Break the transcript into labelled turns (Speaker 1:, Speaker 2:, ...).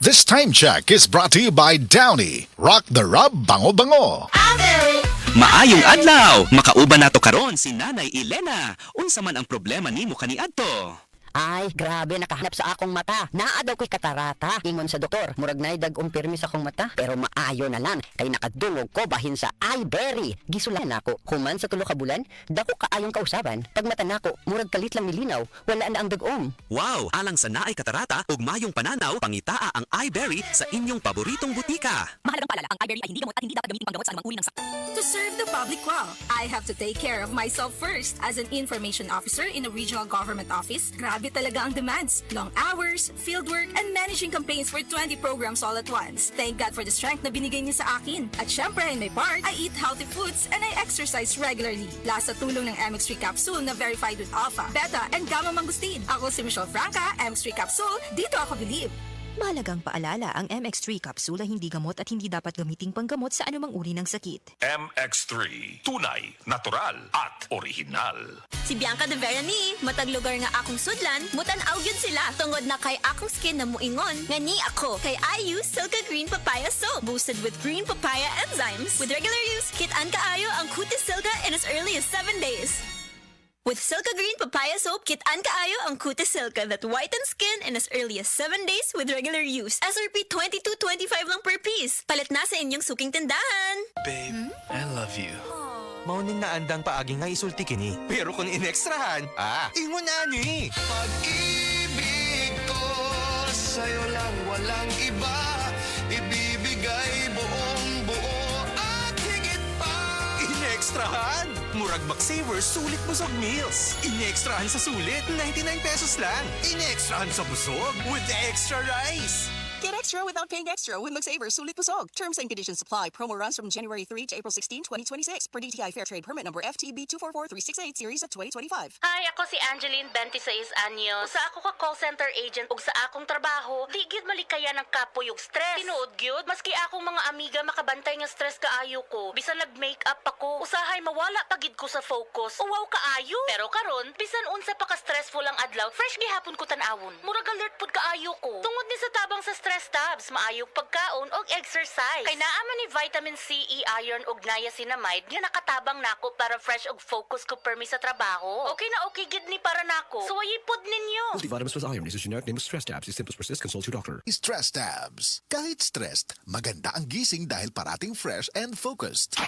Speaker 1: This time check is brought to you by Downy. Rock the Rub Bango Bango.
Speaker 2: Maayong adlaw! Makauban nato karon si Nanay Elena. Unsa man ang problema nimo kaniadto?
Speaker 3: Ay, grabe, nakahanap sa akong mata. Naa daw ko'y katarata. Ingon sa doktor, murag na'y dag-ong pirmi sa akong mata. Pero maayo na lang, kay nakadungog ko bahin sa iBerry. Gisulan ako. Human sa tulo ka bulan, dako kaayong kausaban. Pag mata nako, murag kalit lang nilinaw, wala na ang dag-om.
Speaker 2: Wow! Alang sa naay katarata ug mayong pananaw, pangitaa ang iBerry sa inyong paboritong butika.
Speaker 4: Mahalagang paalala, ang iBerry ay hindi gamot at hindi dapat gamitin panggamot sa anumang uri ng sakit. To serve the public well, I have to take care of myself first. As an information officer in a regional government office, grabe talaga ang demands. Long hours, fieldwork, and managing campaigns for 20 programs all at once. Thank God for the strength na binigay niya sa akin. At syempre, in my part, I eat healthy foods and I exercise regularly. Last sa tulong ng MX3 capsule na verified with alpha, beta, and gamma mangustin. Ako si Michelle Franca, MX3 capsule, dito ako believe.
Speaker 5: Mahalagang paalala, ang MX3 capsule ay hindi gamot at hindi dapat gamiting panggamot sa anumang uri ng sakit.
Speaker 6: MX3, tunay, natural, at original.
Speaker 4: Si Bianca de Verani, matag lugar nga akong sudlan, mutan-aw yun sila. Tungod na kay akong skin na muingon, nga ni ako. Kay I use Silka Green Papaya Soap, boosted with green papaya enzymes. With regular use, kit-an kaayo ang Cutis Silka in as early as 7 days. With Silka Green Papaya Soap, kit-an kaayo ang Cutis Silka that whitens skin in as early as 7 days with regular use. SRP 22.25 lang per piece. Palit na sa inyong suking tindahan.
Speaker 7: Babe, I love you. Mauning na andang paagi nga isulti kini. Pero kung inekstrahan, ingon na ni.
Speaker 8: Pag-ibig ko sa'yo lang walang iba. Ibibigay buong buo at higit pa.
Speaker 7: Inekstrahan! Murag Macsavers, sulit busog meals. Inekstrahan sa sulit, 99 pesos lang. Inekstrahan sa busog with extra rice.
Speaker 9: Get extra without paying extra with McSavers Sulit Busog. Terms and conditions apply. Promo runs from January 3 to April 16, 2026. Per DTI Fair Trade Permit number FTB 244368 series of 2025.
Speaker 10: Hi, ako si Angeline, 26 anyos. Sa ako ka call center agent ug sa akong trabaho, di gyud malikaya ng kapoy ug stress. Tinuod gyud, maski akong mga amiga makabantay nga stress kaayo ko. Bisan nag-makeup ako, usahay mawala pagid ko sa focus. Uwaw kaayo. Pero karon, bisan unsa pa ka stressful ang adlaw, fresh gihapon ko tan-awon. Murag alert pud kaayo ko. Tungod ni sa tabang sa stress tabs, maayog pagkaon og exercise. Kay naa man ni vitamin C, E, iron ug niacinamide nga nakatabang nako para fresh ug focus ko permi sa trabaho. Okay na okay gid ni para nako. Suwayi pod ninyo.
Speaker 11: Multivitamins plus iron is a generic name of stress tabs. If symptoms persist, consult your doctor.
Speaker 1: Stress tabs. Kahit stressed, maganda ang gising dahil parating fresh and focused.